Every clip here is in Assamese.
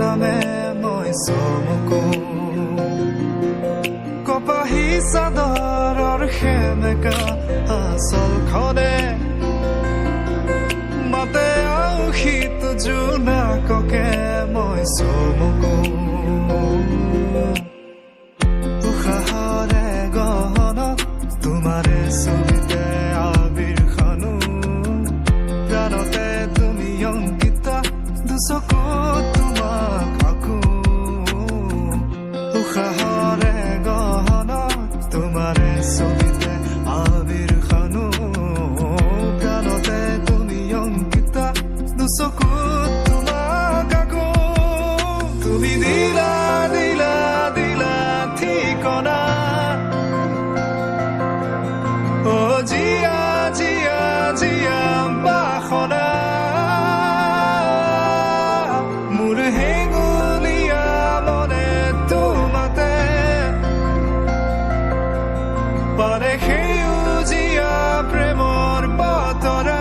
নামে মই চমকো কপাহী চাদৰৰ সেমেকা আচলখনে মাতে আউসীত জোনাককে মই চমকো উশাহৰে গহনত তোমাৰে ছবিতে আবিৰ খানো প্ৰাণতে তুমি অংকিতা দুচকুত তোমাক আকো উশাহৰে গহনত তোমাৰে ছবিতে আবিৰ খানো প্ৰাণতে তুমি অংকিতা দুচকুত তোমাক আকো তুমি দিলা দিলা দিলা ঠিকনা ও জিয়া জিয়া জিয়া বাসনা মোৰ হেঙুলীয়া মনে তোমাতে পাৰে সেউজীয়া প্ৰেমৰ বতৰা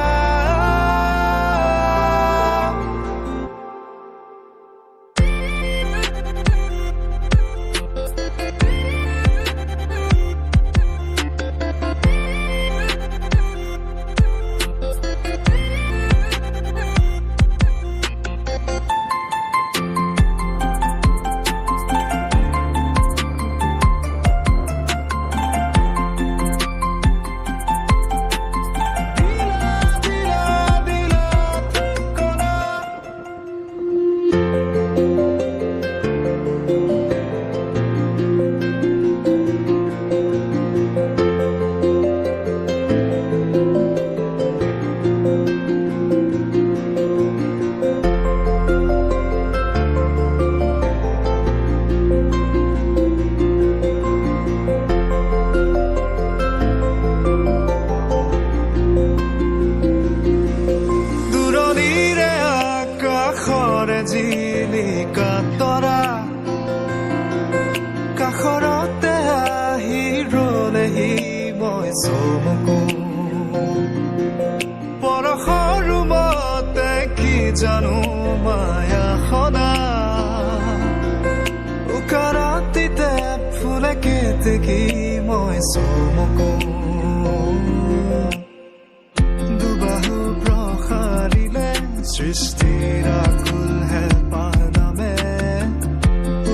জিলিকা তৰা কাষৰতে আহি ৰলেহি মই চমকো পৰশৰ ৰুমতে কি জানো মায়া সদা উকাৰাতিতে ফুলে কেতেকী মই চমকো দুবাহু প্ৰসাৰিলে সৃষ্টিৰ আকুল হেঁপাহ নামে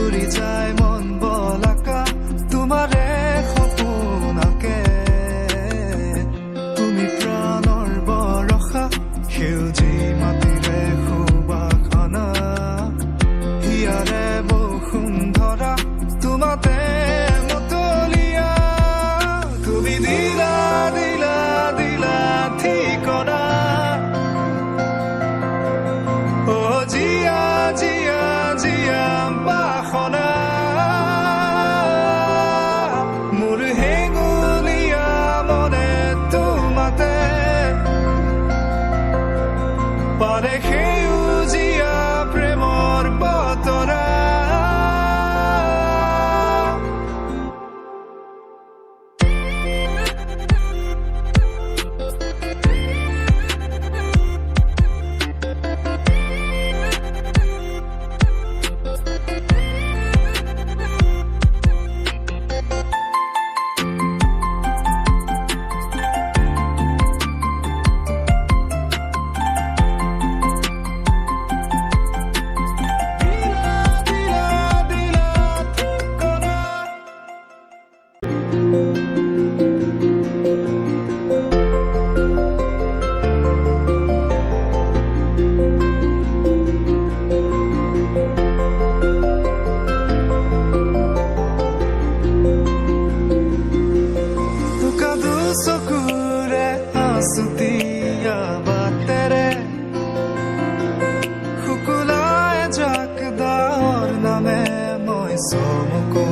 উৰি যায় মন বলাকা তোমাৰে সপোনকে তুমি প্ৰাণৰ বৰষা সেউজী মাটিৰে সুবাসনা হিয়াৰে বসুন্ধৰা তোমাতে মতলীয়া তুমি দিলা দিলা দিলা ঠিকনা ও জিয়া জিয়া জিয়া বাসনা মোৰ হেঙুলীয়া মনে তোমাতে পাৰে সেউজীয়া প্ৰেমৰ বতৰা চকুৰে আছুতীয়া বাটেৰে শুকুলাই জাক দাৰ নামে মই চমকো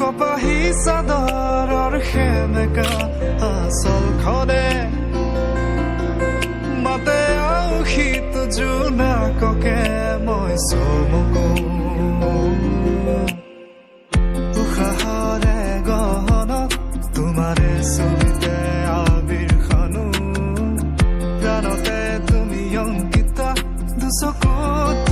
কপাহী চাদৰৰ সেমেকা আচলখনে মাতে আউসীত জোনাককে মই চমকো উশাহৰে গহনত তোমাৰে ছবিতে আবিৰ খানো প্ৰাণতে তুমি অংকিতা দুচকুত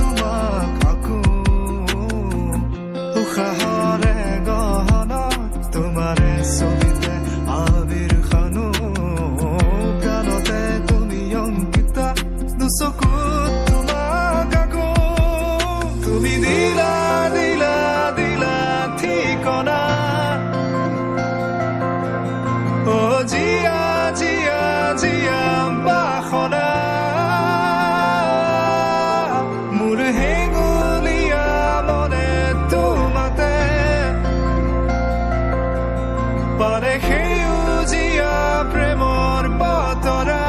তুমি দিলা দিলা দিলা ঠিকনা ও জিয়া জিয়া জিয়া বাসনা মোৰ হেঙুলীয়া মনে তোমাতে পাৰে সেউজীয়া প্ৰেমৰ বতৰা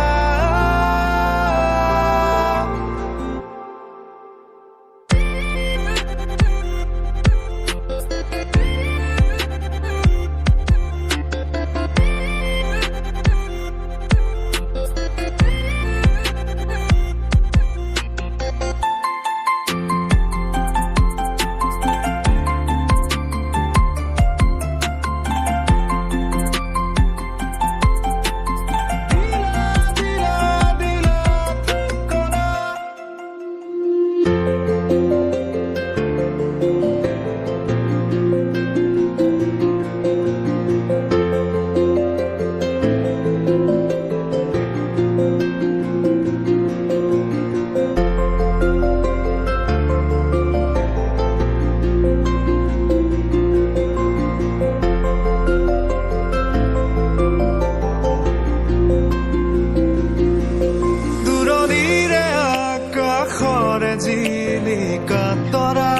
জিলিকা তৰা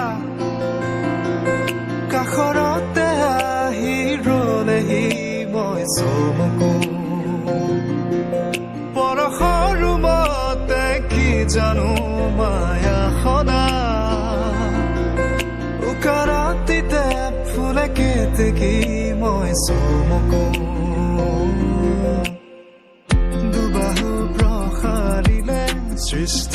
কাষৰতে আহি ৰলেহি মই চমকো পৰশৰ ৰুমতে কি জানো মায়া সদা উকাৰাতিতে ফুলে কেতেকী মই চমকো দুবাহু প্ৰসাৰিলে সৃষ্টি